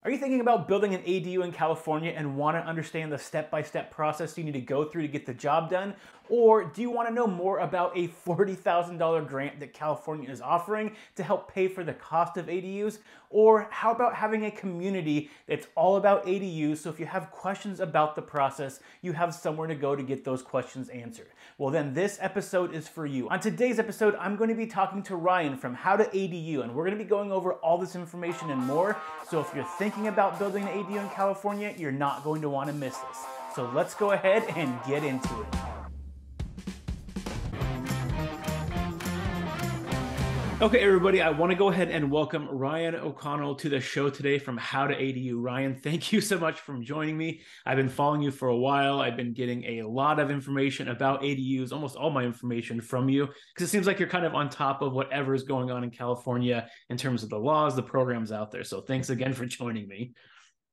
Are you thinking about building an ADU in California and want to understand the step-by-step process you need to go through to get the job done? Or do you want to know more about a $40,000 grant that California is offering to help pay for the cost of ADUs? Or how about having a community that's all about ADUs, so if you have questions about the process, you have somewhere to go to get those questions answered? Well, then this episode is for you. On today's episode, I'm going to be talking to Ryan from How to ADU, and we're going to be going over all this information and more. So if you're thinking about building an ADU in California, you're not going to want to miss this. So let's go ahead and get into it. Okay, everybody, I want to go ahead and welcome Ryan O'Connell to the show today from How to ADU. Ryan, thank you so much for joining me. I've been following you for a while. I've been getting a lot of information about ADUs, almost all my information from you, because it seems like you're kind of on top of whatever is going on in California in terms of the laws, the programs out there. So thanks again for joining me.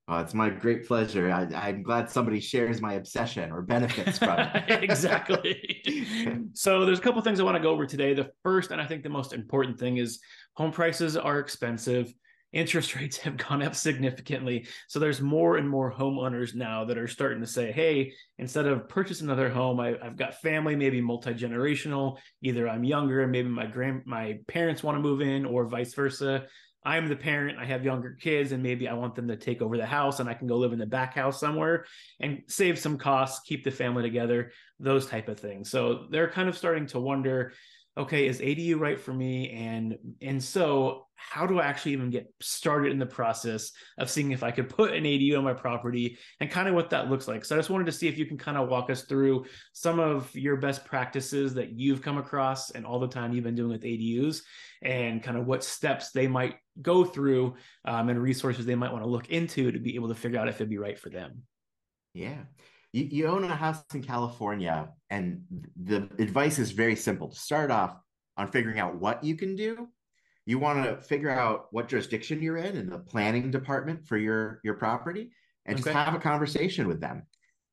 Oh, it's my great pleasure. I'm glad somebody shares my obsession or benefits from it. Exactly. So there's a couple things I want to go over today. The first, and I think the most important thing, is home prices are expensive. Interest rates have gone up significantly. So there's more and more homeowners now that are starting to say, hey, instead of purchasing another home, I've got family, maybe multi-generational. Either I'm younger and maybe my parents want to move in, or vice versa. I'm the parent, I have younger kids, and maybe I want them to take over the house and I can go live in the back house somewhere and save some costs, keep the family together, those type of things. So they're kind of starting to wonder, okay, is ADU right for me? And so how do I actually even get started in the process of seeing if I could put an ADU on my property and kind of what that looks like? So I just wanted to see if you can kind of walk us through some of your best practices that you've come across and all the time you've been doing with ADUs, and kind of what steps they might go through and resources they might want to look into to be able to figure out if it'd be right for them. Yeah. You own a house in California, and the advice is very simple. To start off on figuring out what you can do, you want to figure out what jurisdiction you're in the planning department for your property, and just have a conversation with them,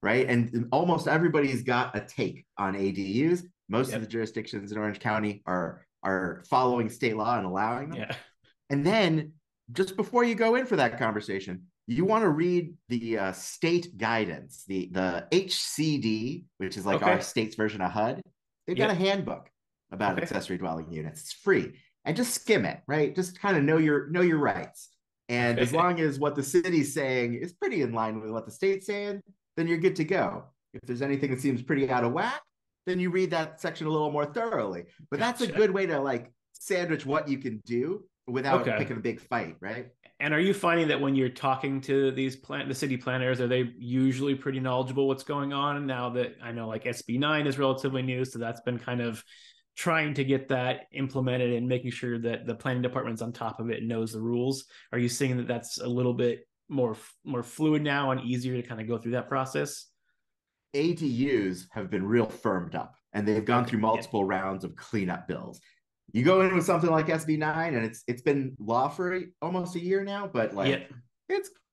right? And almost everybody's got a take on ADUs. Most of the jurisdictions in Orange County are following state law and allowing them. And then just before you go in for that conversation, you want to read the state guidance, the HCD, which is like our state's version of HUD. They've got a handbook about accessory dwelling units. It's free, and just skim it, right? Just kind of know your rights. And as long as what the city's saying is pretty in line with what the state's saying, then you're good to go. If there's anything that seems pretty out of whack, then you read that section a little more thoroughly. But that's a good way to like sandwich what you can do without picking a big fight, right? And are you finding that when you're talking to the city planners, are they usually pretty knowledgeable what's going on? Now that I know like SB9 is relatively new, so that's been kind of trying to get that implemented and making sure that the planning department's on top of it and knows the rules. Are you seeing that that's a little bit more fluid now and easier to kind of go through that process? ADUs have been real firmed up, and they've gone through multiple rounds of cleanup bills. You go in with something like SB9, and it's been law for almost a year now, but like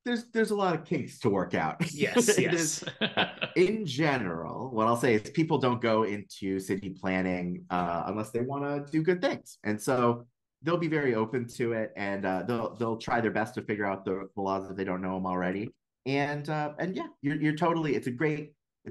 there's a lot of kinks to work out. Yes. In general, what I'll say is people don't go into city planning unless they want to do good things, and so they'll be very open to it, and they'll try their best to figure out the laws if they don't know them already. And yeah, you're totally. It's a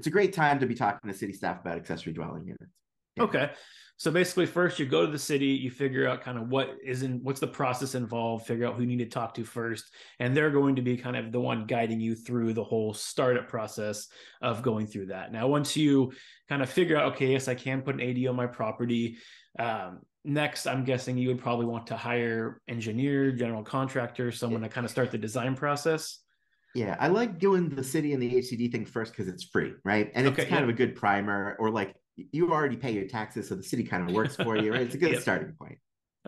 great time to be talking to city staff about accessory dwelling units. Okay. So basically, first you go to the city, you figure out kind of what's the process involved, figure out who you need to talk to first, and they're going to be kind of the one guiding you through the whole startup process of going through that. Now, once you kind of figure out, okay, yes, I can put an ADU on my property. Next, I'm guessing you would probably want to hire engineer, general contractor, someone to kind of start the design process. Yeah, I like doing the city and the HCD thing first because it's free, right? And it's kind of a good primer, or like you already pay your taxes, so the city kind of works for you, right? It's a good starting point.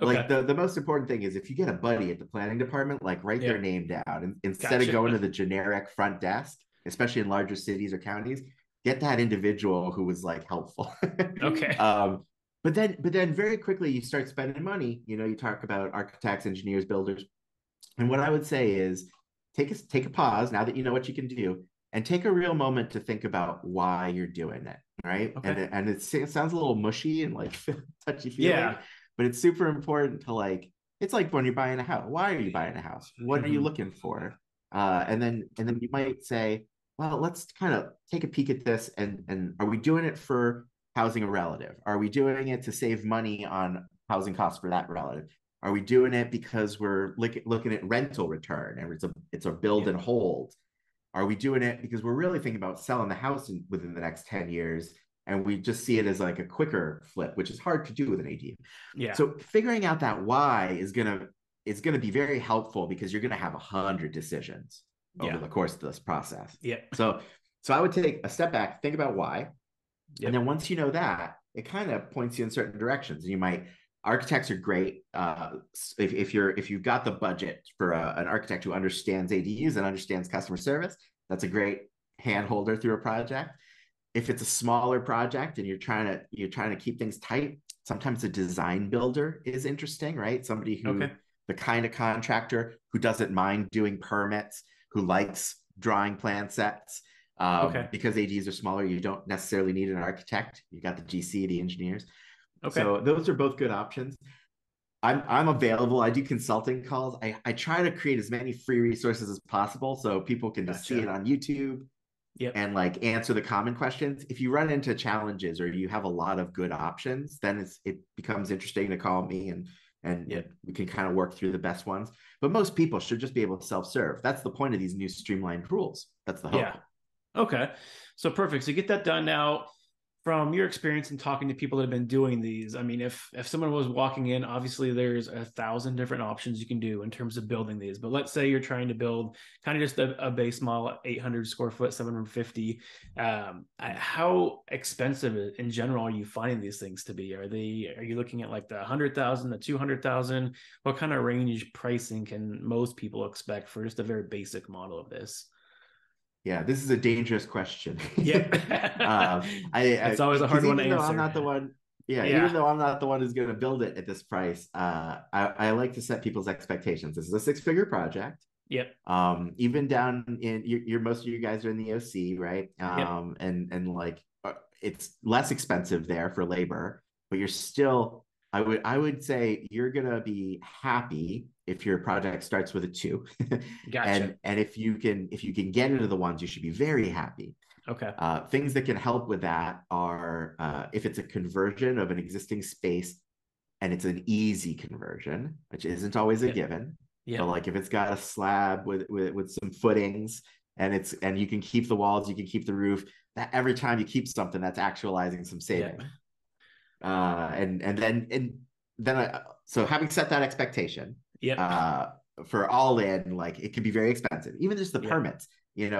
Like the most important thing is if you get a buddy at the planning department, like write their name down, and instead of going to the generic front desk, especially in larger cities or counties, get that individual who was like helpful. But then very quickly you start spending money. You talk about architects, engineers, builders, and what I would say is take a pause now that you know what you can do, and take a real moment to think about why you're doing it, right? And it sounds a little mushy and like touchy feely, but it's super important to it's like when you're buying a house. Why are you buying a house? What are you looking for? And then you might say, well, let's kind of take a peek at this, and are we doing it for housing a relative? Are we doing it to save money on housing costs for that relative? Are we doing it because we're looking at rental return and it's a build and hold? Are we doing it because we're really thinking about selling the house within the next 10 years, and we just see it as like a quicker flip, which is hard to do with an ADU? Yeah. So figuring out that why is gonna be very helpful, because you're gonna have 100 decisions over the course of this process. Yeah. So I would take a step back, think about why, Yep. and then once you know that, it kind of points you in certain directions. And you might architects are great. If you've got the budget for an architect who understands ADUs and understands customer service, that's a great hand holder through a project. If it's a smaller project and you're trying to keep things tight, sometimes a design builder is interesting, right? Somebody who the kind of contractor who doesn't mind doing permits, who likes drawing plan sets. Because ADs are smaller, you don't necessarily need an architect. You got the GC, the engineers. So those are both good options. I'm available. I do consulting calls. I try to create as many free resources as possible so people can just see it on YouTube and like answer the common questions. If you run into challenges or you have a lot of good options, then it becomes interesting to call me and we can kind of work through the best ones. But most people should just be able to self-serve. That's the point of these new streamlined rules. That's the hope. Yeah. Okay. So perfect. So get that done now. From your experience in talking to people that have been doing these, I mean, if someone was walking in, obviously there's 1,000 different options you can do in terms of building these. But let's say you're trying to build kind of just a base model, 800 square foot, 750. How expensive in general are you finding these things to be? Are you looking at like the 100,000, the 200,000? What kind of range pricing can most people expect for just a very basic model of this? Yeah, this is a dangerous question. Yeah. It's always a hard one to answer. I'm not the one, even though I'm not the one who's going to build it at this price, I like to set people's expectations. This is a 6-figure project. Yep. Even down in most of you guys are in the OC, right? And like it's less expensive there for labor, but you're still, I would say you're gonna be happy if your project starts with a 2. Gotcha. And if you can get into the ones, you should be very happy. Okay. Things that can help with that are if it's a conversion of an existing space and it's an easy conversion, which isn't always a given. But like if it's got a slab with some footings and you can keep the walls, you can keep the roof, that every time you keep something, that's actualizing some saving. So having set that expectation, for all in, like it can be very expensive. Even just the permits,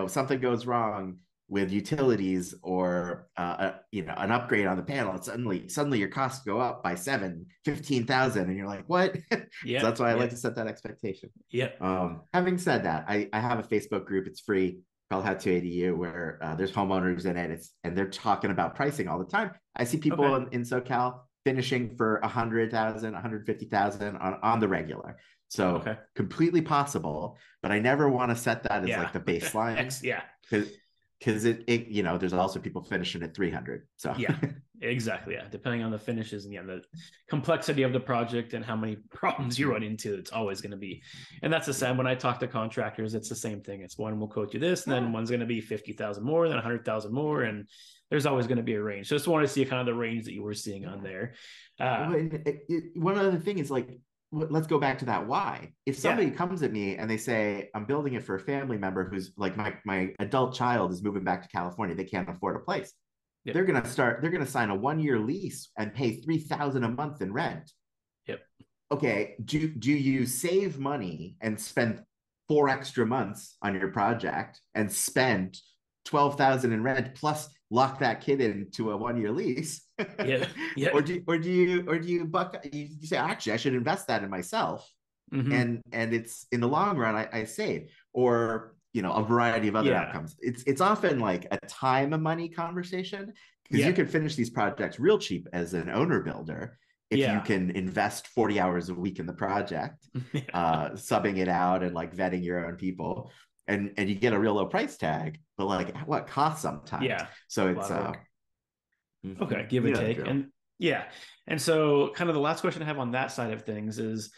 something goes wrong with utilities or an upgrade on the panel, and suddenly your costs go up by 15,000, and you're like, what? So that's why I like to set that expectation. Having said that, I have a Facebook group. It's free, called How to ADU, where there's homeowners in it. And they're talking about pricing all the time. I see people in SoCal finishing for 100,000, 150,000 on the regular. So completely possible, but I never want to set that as like the baseline. Because there's also people finishing at 300. So exactly. Depending on the finishes and the complexity of the project and how many problems you run into, it's always going to be. And that's the same when I talk to contractors. It's the same thing. It's one will quote you this, and then one's going to be 50,000 more, then 100,000 more, and there's always going to be a range. So just wanted to see kind of the range that you were seeing on there. One other thing is like, let's go back to that why. If somebody comes at me and they say, I'm building it for a family member who's like my adult child is moving back to California, they can't afford a place. They're going to sign a 1-year lease and pay $3,000 a month in rent. Okay. Do you save money and spend 4 extra months on your project and spend 12,000 in rent plus lock that kid into a 1-year lease? Or do you say, actually, I should invest that in myself, and it's in the long run I save, or a variety of other outcomes. It's often like a time and money conversation, because you can finish these projects real cheap as an owner builder if you can invest 40 hours a week in the project, subbing it out and like vetting your own people, and you get a real low price tag, but like what costs sometimes. So it's give and take. And and so kind of the last question I have on that side of things is,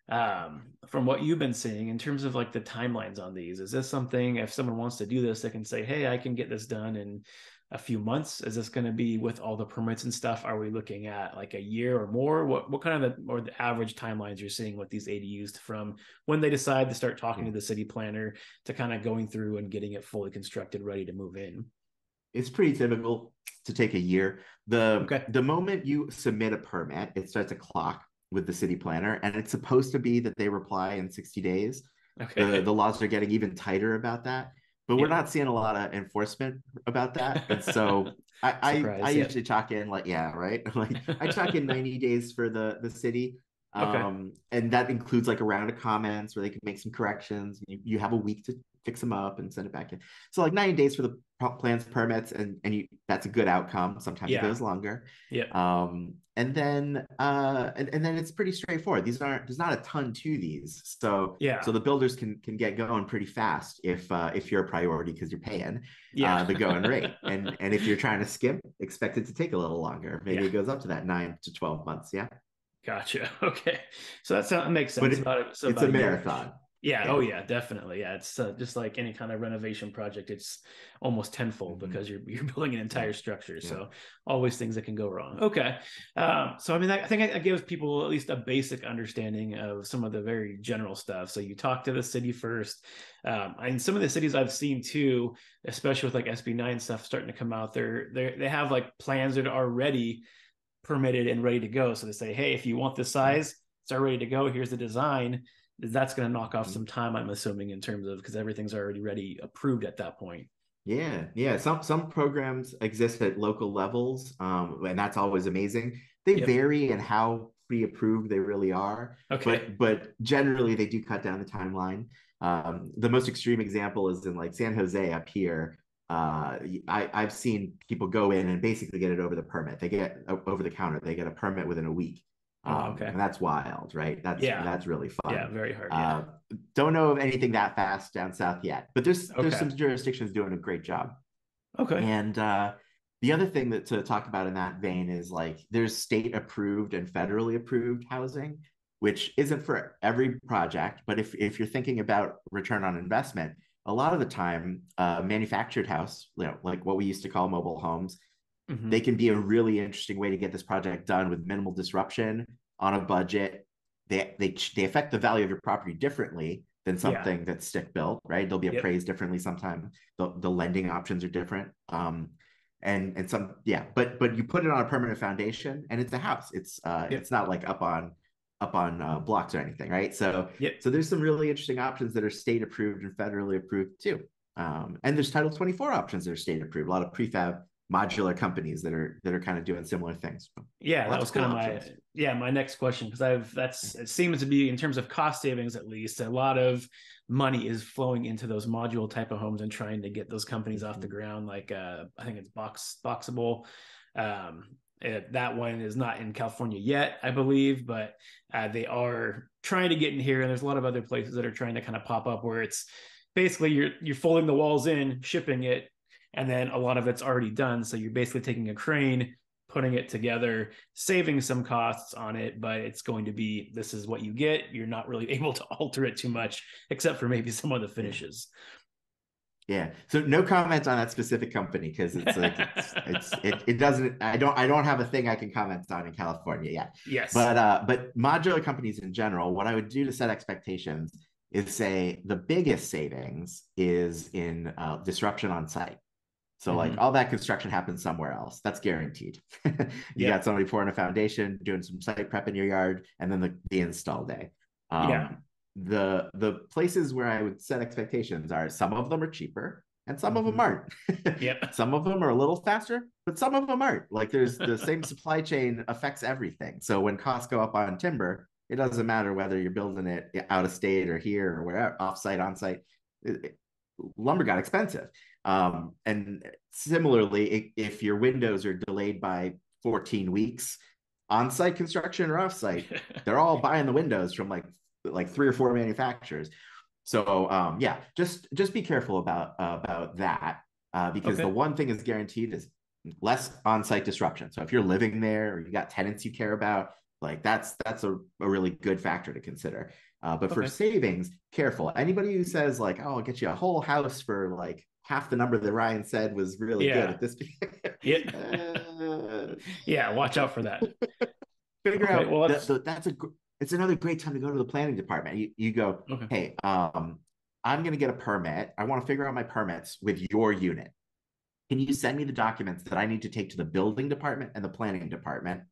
From what you've been seeing in terms of like the timelines on these, is this something if someone wants to do this, they can say, hey, I can get this done in a few months? Is this going to be with all the permits and stuff? Are we looking at like a year or more? What kind of or the average timelines you're seeing with these ADUs from when they decide to start talking Yeah. to the city planner to kind of going through and getting it fully constructed, ready to move in? It's pretty typical to take a year. The Okay. the moment you submit a permit, it starts a clock with the city planner, and it's supposed to be that they reply in 60 days. The Okay. laws are getting even tighter about that, but we're Yep. not seeing a lot of enforcement about that. And so I Surprise. Yep. usually chalk in like, yeah, right. Like I chalk in 90 days for the city. Okay. And that includes like a round of comments where they can make some corrections. You have a week to fix them up and send it back in. So like 90 days for the plans permits, and that's a good outcome. Sometimes it Yeah. goes longer. Yep. And then it's pretty straightforward. There's not a ton to these. So Yeah. the builders can get going pretty fast if you're a priority because you're paying Yeah. the going rate. And if you're trying to skip, expect it to take a little longer. Maybe Yeah. it goes up to that 9 to 12 months. Yeah. Gotcha. Okay. So that makes But sense. So it's about a a year. marathon. Yeah. Oh, Yeah. yeah. Definitely. Yeah. It's just like any kind of renovation project. It's almost tenfold Mm-hmm. because you're building an Yeah. entire structure. Yeah. So always things that can go wrong. Okay. So I mean, I think it gives people at least a basic understanding of some of the very general stuff. So you talk to the city first. And some of the cities I've seen too, especially with like SB9 stuff starting to come out, they have like plans that are already permitted and ready to go. So they say, hey, if you want this size, it's already ready to go. Here's the design. That's going to knock off Mm-hmm. some time, I'm assuming, in terms of because everything's already ready, approved at that point. Yeah, yeah. Some programs exist at local levels, and that's always amazing. They Yep. vary in how pre-approved they really are, Okay. but generally they do cut down the timeline. The most extreme example is in like San Jose up here. I've seen people go in and basically get it over the permit. They get over the counter. They get a permit within a week, Oh, okay. and that's wild, right? Yeah. That's really Yeah. fun. Very hard. Yeah. Uh, don't know of anything that fast down south yet, but there's Okay. some jurisdictions doing a great job. Okay. And the other thing that to talk about in that vein is like there's state approved and federally approved housing, which isn't for every project, but if you're thinking about return on investment, a lot of the time, manufactured house, like what we used to call mobile homes, they Mm-hmm. can be a really interesting way to get this project done with minimal disruption on a budget. They affect the value of your property differently than Yeah. something that's stick built, right? They'll be Yep. appraised differently sometimes. The lending options are different. And some, yeah, but you put it on a permanent foundation and it's a house. Yep. It's not like up on blocks or anything, right? So Yep. so there's some really interesting options that are state approved and federally approved too. And there's Title 24 options that are state approved. A lot of prefab modular companies that are kind of doing similar things. Yeah, that Lots was of cool kind of options. my next question because it seems to be in terms of cost savings at least a lot of money is flowing into those module type of homes and trying to get those companies off the Mm-hmm. ground like I think it's Boxable. That one is not in California yet, I believe, but they are trying to get in here, and there's a lot of other places that are trying to kind of pop up where it's basically you're folding the walls in, shipping it, and then a lot of it's already done. So you're basically taking a crane, putting it together, saving some costs on it, but it's going to be this is what you get. You're not really able to alter it too much, except for maybe some of the Yeah. finishes. Yeah. So no comment on that specific company because it's like it doesn't I don't have a thing I can comment on in California yet. Yes. But modular companies in general, what I would do to set expectations is say the biggest savings is in disruption on site. So like Mm-hmm. all that construction happens somewhere else. That's guaranteed. You got Yep. somebody pouring a foundation, doing some site prep in your yard, and then the install day. Yeah. The places where I would set expectations are some of them are cheaper and some of them Mm-hmm. aren't. Yep. Some of them are a little faster, but some of them aren't. Like there's the same supply chain affects everything. So when costs go up on timber, it doesn't matter whether you're building it out of state or here or wherever, offsite, onsite. Lumber got expensive. And similarly, if your windows are delayed by 14 weeks, on-site construction or off-site, they're all buying the windows from like three or four manufacturers. So yeah, just be careful about that because the Okay. one thing is guaranteed is less on-site disruption. So if you're living there or you got tenants you care about, Like that's a really good factor to consider. But for Okay. savings, careful. Anybody who says like, "Oh, I'll get you a whole house for like half the number that Ryan said was really good Yeah. at this," Yeah. uh, Yeah. Watch out for that. figure Okay. out Well, that that's it's another great time to go to the planning department. You go, okay. hey, I'm going to get a permit. I want to figure out my permits with your unit. Can you send me the documents that I need to take to the building department and the planning department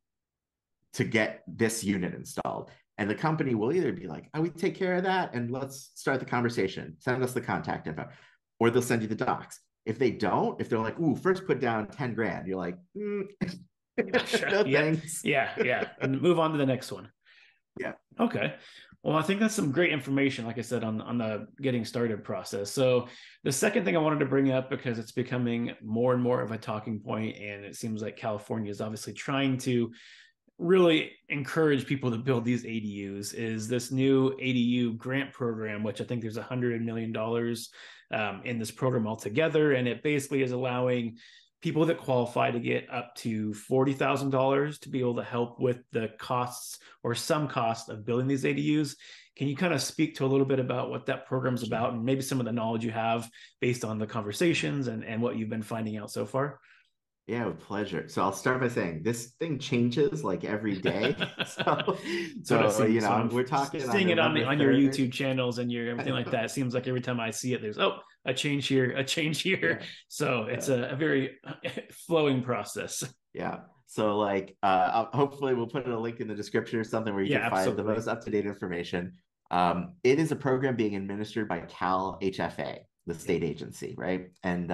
to get this unit installed? And the company will either be like, "Oh, we take care of that, and let's start the conversation. Send us the contact info," or they'll send you the docs. If they don't, if they're like, "Ooh, first put down 10 grand," you're like, Gotcha. "No Yep. thanks." Yeah. Yeah. And move on to the next one. Yeah. Okay. Well, I think that's some great information, like I said, on the getting started process. So the second thing I wanted to bring up, because it's becoming more and more of a talking point, and it seems like California is obviously trying to really encourage people to build these ADUs, is this new ADU grant program, which I think there's $100 million in this program altogether. And it basically is allowing people that qualify to get up to $40,000 to be able to help with the costs or some cost of building these ADUs. Can you kind of speak to a little bit about what that program's about and maybe some of the knowledge you have based on the conversations and what you've been finding out so far? Yeah, with pleasure. So I'll start by saying this thing changes like every day. So, That's what it so seems. When I'm we're talking on seeing it on November your 3rd. YouTube channels and your everything like that, it seems like every time I see it, there's a change here, a change here. Yeah, So it's yeah, a very flowing process. yeah. So like, hopefully we'll put a link in the description or something where you Yeah, can find the absolutely. most up-to-date information. It is a program being administered by Cal HFA, the state agency, right? And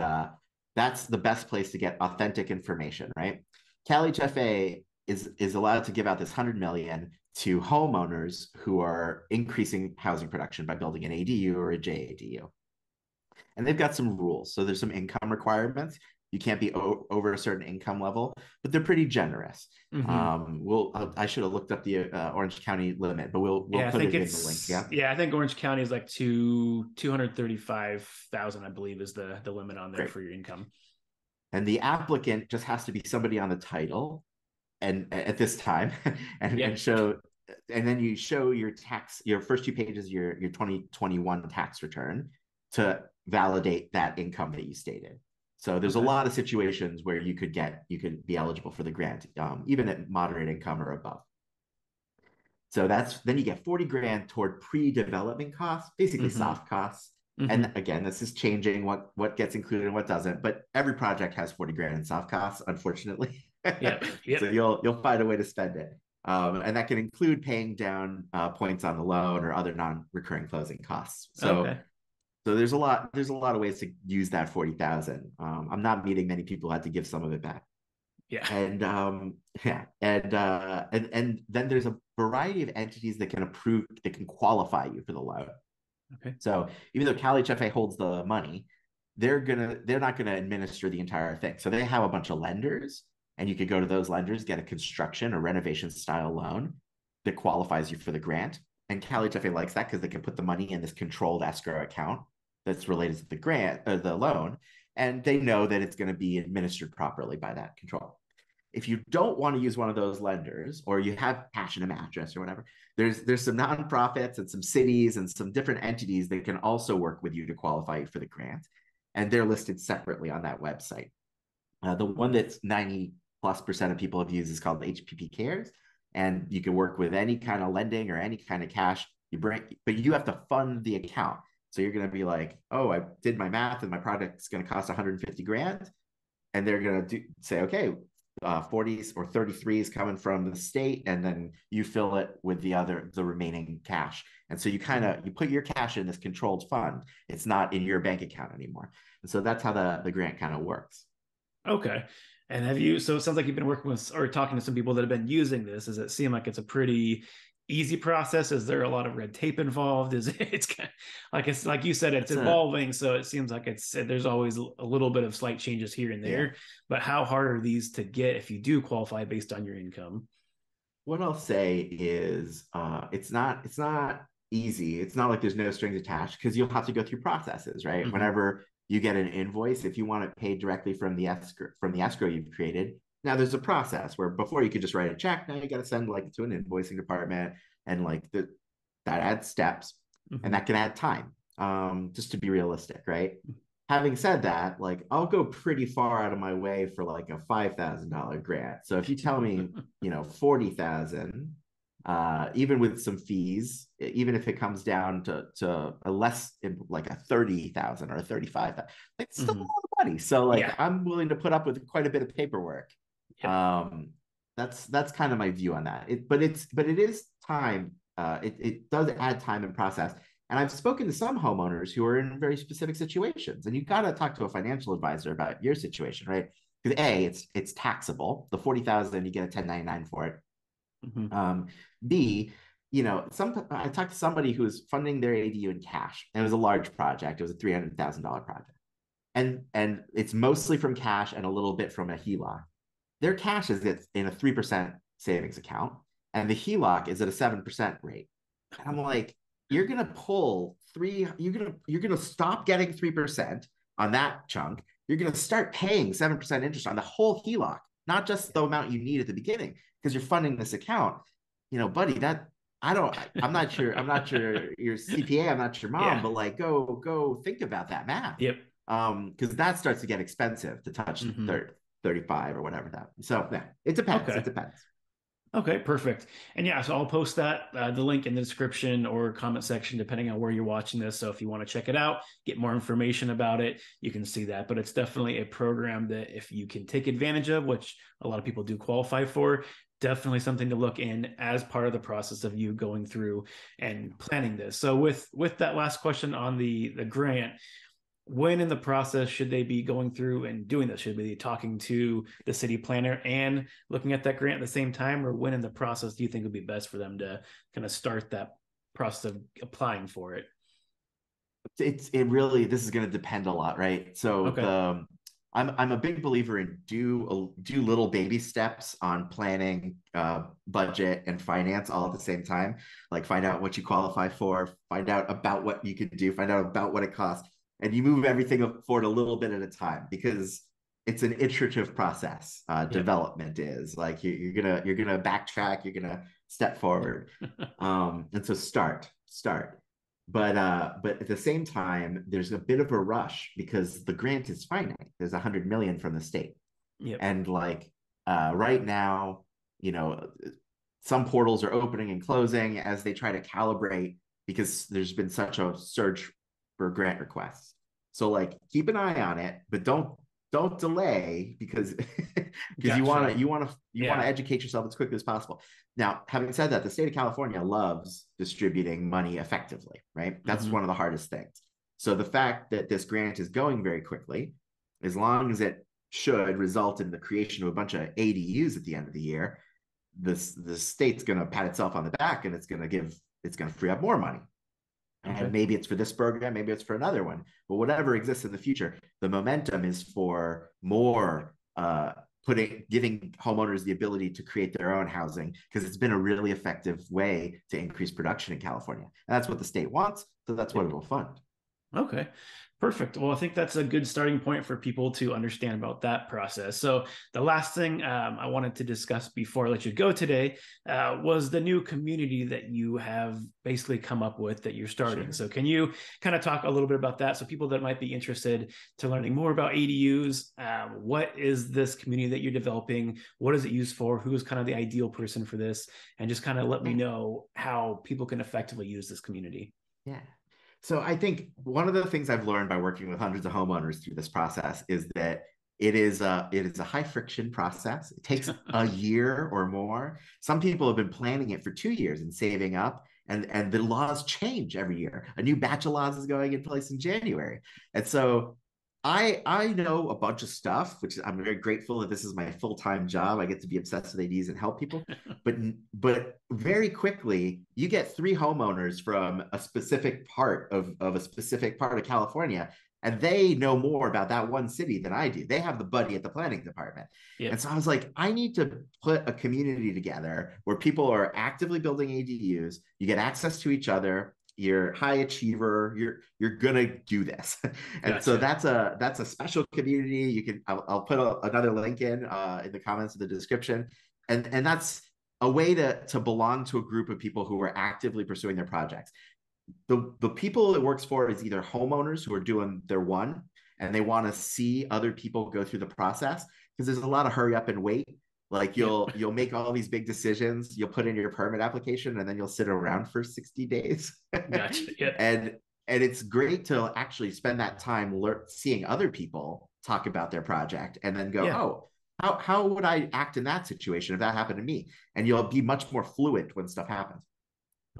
that's the best place to get authentic information, right? Cal HFA is allowed to give out this 100 million to homeowners who are increasing housing production by building an ADU or a JADU. And they've got some rules. So there's some income requirements. You can't be over a certain income level, but they're pretty generous. Hmm. I should have looked up the Orange County limit, but we'll Yeah, I put think it in the link. it's Yeah, yeah, I think Orange County is like 235,000, I believe, is the limit on there great. for your income. And the applicant just has to be somebody on the title, and at this time, Yeah. and show, and then you show your first 2 pages, your 2021 tax return to validate that income that you stated. So there's a Okay. lot of situations where you could be eligible for the grant, even at moderate income or above. So then you get 40 grand toward pre-development costs, basically Hmm. soft costs. And Hmm. again, this is changing what gets included and what doesn't, but every project has 40 grand in soft costs, unfortunately. Yep. So Yep. you'll find a way to spend it. And that can include paying down points on the loan or other non-recurring closing costs. Okay. So there's a lot of ways to use that 40,000. I'm not meeting many people who had to give some of it back. Yeah. And yeah, and then there's a variety of entities that can qualify you for the loan. Okay. So even though Cal HFA holds the money, they're not gonna administer the entire thing. So they have a bunch of lenders, and you could go to those lenders, get a construction or renovation style loan that qualifies you for the grant. And Cal HFA likes that because they can put the money in this controlled escrow account that's related to the grant or the loan, and they know that it's going to be administered properly by that control. If you don't want to use one of those lenders, or you have cash in a mattress or whatever, there's some nonprofits and some cities and some different entities that can also work with you to qualify you for the grant, and they're listed separately on that website. The one that's 90+% of people have used is called HPP Cares, and you can work with any kind of lending or any kind of cash you bring, but you have to fund the account. So you're going to be like, oh, I did my math and my project's going to cost 150 grand, and they're going to say, okay, 40s or 33s coming from the state, and then you fill it with the remaining cash. And so you put your cash in this controlled fund. It's not in your bank account anymore. And so that's how the grant kind of works. Okay. And have you, so it sounds like you've been working with or talking to some people that have been using this. Does it seem like it's a pretty easy process? Is there a lot of red tape involved? Is it's kind of, like it's like you said, it's That's a evolving. So it seems like there's always a little bit of slight changes here and Yeah. there. But how hard are these to get if you do qualify based on your income? What I'll say is it's not easy. It's not like there's no strings attached because you'll have to go through processes, right? Hmm. Whenever you get an invoice, if you want it paid directly from the escrow you've created, Now there's a process where before you could just write a check. Now you got to send like to an invoicing department, and like that adds steps, and that can add time. Just to be realistic, right? Having said that, like I'll go pretty far out of my way for like a $5,000 grant. So if you tell me, 40,000, even with some fees, even if it comes down to a less, like a 30,000 or a 35,000, like it's still a lot of money. So like Yeah. I'm willing to put up with quite a bit of paperwork. Yep. That's kind of my view on that. But it is time. It does add time and process. And I've spoken to some homeowners who are in very specific situations, and you got to talk to a financial advisor about your situation, right? Because A, it's taxable. The 40,000, you get a 1099 for it. B, I talked to somebody who was funding their ADU in cash, and it was a large project. It was a $300,000 project, and it's mostly from cash and a little bit from a HELOC. Their cash is in a 3% savings account, and the HELOC is at a 7% rate. And I'm like, you're gonna pull three, you're gonna stop getting 3% on that chunk. You're gonna start paying 7% interest on the whole HELOC, not just the amount you need at the beginning, because you're funding this account. Buddy, I'm not sure your CPA, I'm not your mom, Yeah. but like go think about that math. Yep. Because that starts to get expensive to touch 35 or whatever that. So yeah, it depends. Okay. It depends. Okay, perfect. And yeah, so I'll post that the link in the description or comment section, depending on where you're watching this. So if you want to check it out, get more information about it, you can see that. But it's definitely a program that if you can take advantage of, which a lot of people do qualify for, definitely something to look in as part of the process of you going through and planning this. So with that last question on the grant, when in the process should they be going through and doing this? Should they be talking to the city planner and looking at that grant at the same time? Or when in the process do you think would be best for them to kind of start that process of applying for it? It really, this is going to depend a lot, right? So Okay. I'm a big believer in do little baby steps on planning, budget and finance all at the same time. Like find out what you qualify for, find out about what you could do, find out about what it costs, and you move everything forward a little bit at a time, because it's an iterative process. Yep. Development is like you're gonna backtrack, you're gonna step forward, and so start. But at the same time, there's a bit of a rush because the grant is finite. There's 100 million from the state, Yep. and like right now, you know, some portals are opening and closing as they try to calibrate, because there's been such a surge for grant requests. So like keep an eye on it, but don't delay, because because Gotcha. you want to Yeah. educate yourself as quickly as possible. Now, having said that, the state of California loves distributing money effectively, right? That's one of the hardest things. So the fact that this grant is going very quickly, as long as it should result in the creation of a bunch of ADUs at the end of the year, the state's going to pat itself on the back, and it's going to free up more money. Okay. And maybe it's for this program, maybe it's for another one, but whatever exists in the future, the momentum is for more, giving homeowners the ability to create their own housing, because it's been a really effective way to increase production in California, and that's what the state wants, so that's what Yep. it'll fund. Okay, perfect. Well, I think that's a good starting point for people to understand about that process. So, the last thing I wanted to discuss before I let you go today was the new community that you have basically come up with that you're starting. Sure. So, can you kind of talk a little bit about that? So, people that might be interested to learning more about ADUs, what is this community that you're developing? What is it used for? Who is kind of the ideal person for this? And just kind of let me know how people can effectively use this community. Yeah. So I think one of the things I've learned by working with hundreds of homeowners through this process is that it is a high friction process. It takes a year or more. Some people have been planning it for 2 years and saving up, and the laws change every year. A new batch of laws is going in place in January, and so I know a bunch of stuff, which I'm very grateful that this is my full-time job. I get to be obsessed with ADs and help people. But very quickly, you get three homeowners from a specific part of a specific part of California, and they know more about that one city than I do. They have the buddy at the planning department. And Yep. so I was like, I need to put a community together where people are actively building ADUs. You get access to each other. you're high achiever, you're gonna do this. And Gotcha. so that's a special community. You can I'll put another link in the comments of the description, and that's a way to belong to a group of people who are actively pursuing their projects. The people it works for is either homeowners who are doing their one and they want to see other people go through the process, because there's a lot of hurry up and wait. Like you'll make all these big decisions, you'll put in your permit application, and then you'll sit around for 60 days. Gotcha. Yep. And it's great to actually spend that time seeing other people talk about their project and then go, oh, how would I act in that situation if that happened to me? And you'll be much more fluent when stuff happens.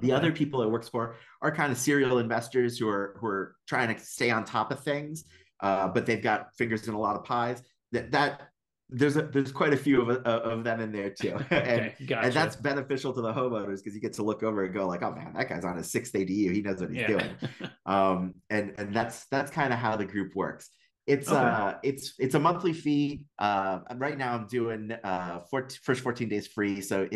The other people it works for are kind of serial investors who are trying to stay on top of things, but they've got fingers in a lot of pies. There's quite a few of them in there too. Okay, gotcha. And that's beneficial to the homeowners because you get to look over and go like, oh man, that guy's on his 6th ADU. He knows what he's doing. And that's kind of how the group works. It's a monthly fee. Right now I'm doing first 14 days free. So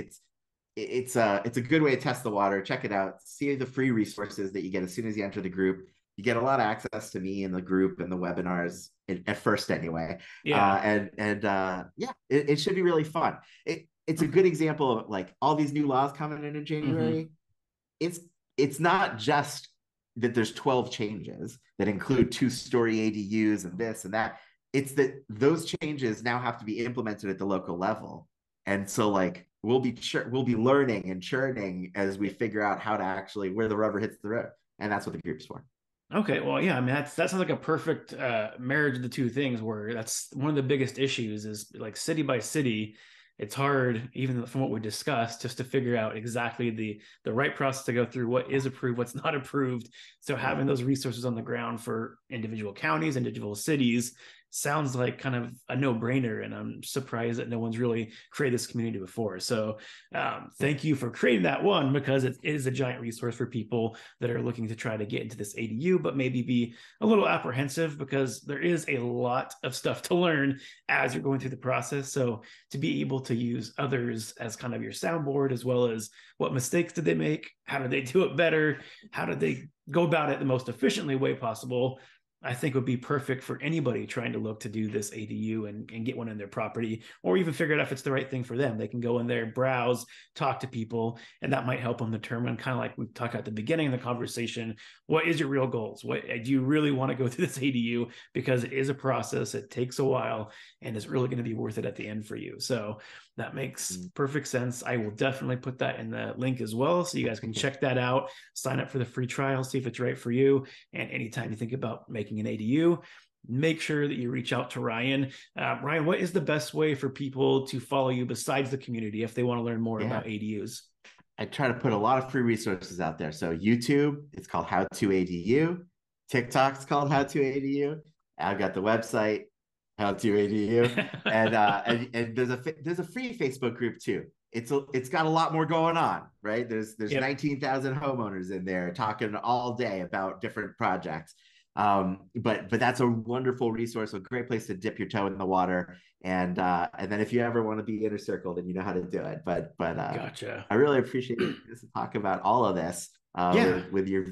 it's a good way to test the water. Check it out. See the free resources that you get as soon as you enter the group. You get a lot of access to me and the group and the webinars at first anyway. It should be really fun. It's a good example of like all these new laws coming in January. It's not just that there's 12 changes that include 2-story ADUs and this and that. It's that those changes now have to be implemented at the local level. And so like we'll be learning and churning as we figure out how to actually where the rubber hits the road. And that's what the group's for. Okay, well, yeah, I mean that sounds like a perfect marriage of the two things. Where that's one of the biggest issues is like city by city, it's hard, even from what we discussed, just to figure out exactly the right process to go through, what is approved, what's not approved. So having those resources on the ground for individual counties, individual cities, sounds like kind of a no-brainer, and I'm surprised that no one's really created this community before. So thank you for creating that one, because it is a giant resource for people that are looking to try to get into this ADU, but maybe be a little apprehensive because there is a lot of stuff to learn as you're going through the process. So to be able to use others as kind of your soundboard, as well as what mistakes did they make, how did they do it better, how did they go about it the most efficiently way possible, I think would be perfect for anybody trying to look to do this ADU and get one in their property, or even figure out if it's the right thing for them. They can go in there, browse, talk to people, and that might help them determine, kind of like we talked at the beginning of the conversation, what is your real goals? What do you really want to go through this ADU? Because it is a process, it takes a while, and it's really going to be worth it at the end for you. So that makes perfect sense. I will definitely put that in the link as well, so you guys can check that out, sign up for the free trial, see if it's right for you. And anytime you think about making an ADU, make sure that you reach out to Ryan. Ryan, what is the best way for people to follow you besides the community if they want to learn more about ADUs? I try to put a lot of free resources out there. So YouTube, it's called How to ADU. TikTok's called How to ADU. I've got the website, How to ADU, and there's a free Facebook group too. It's got a lot more going on, right? There's 19,000 homeowners in there talking all day about different projects. But that's a wonderful resource, a great place to dip your toe in the water. And then if you ever want to be inner circle, then you know how to do it. But gotcha. I really appreciate this to talk about all of this with your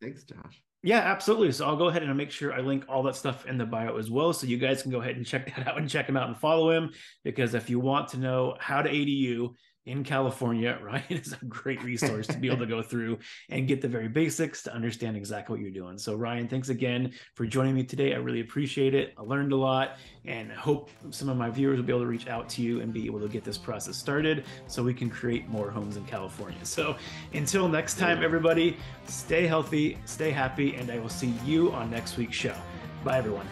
thanks, Josh. Yeah, absolutely. So I'll go ahead and make sure I link all that stuff in the bio as well, so you guys can go ahead and check that out and check him out and follow him. Because if you want to know how to ADU in California, Ryan is a great resource to be able to go through and get the very basics to understand exactly what you're doing. So Ryan, thanks again for joining me today. I really appreciate it. I learned a lot, and I hope some of my viewers will be able to reach out to you and be able to get this process started so we can create more homes in California. So until next time, everybody, stay healthy, stay happy, and I will see you on next week's show. Bye, everyone.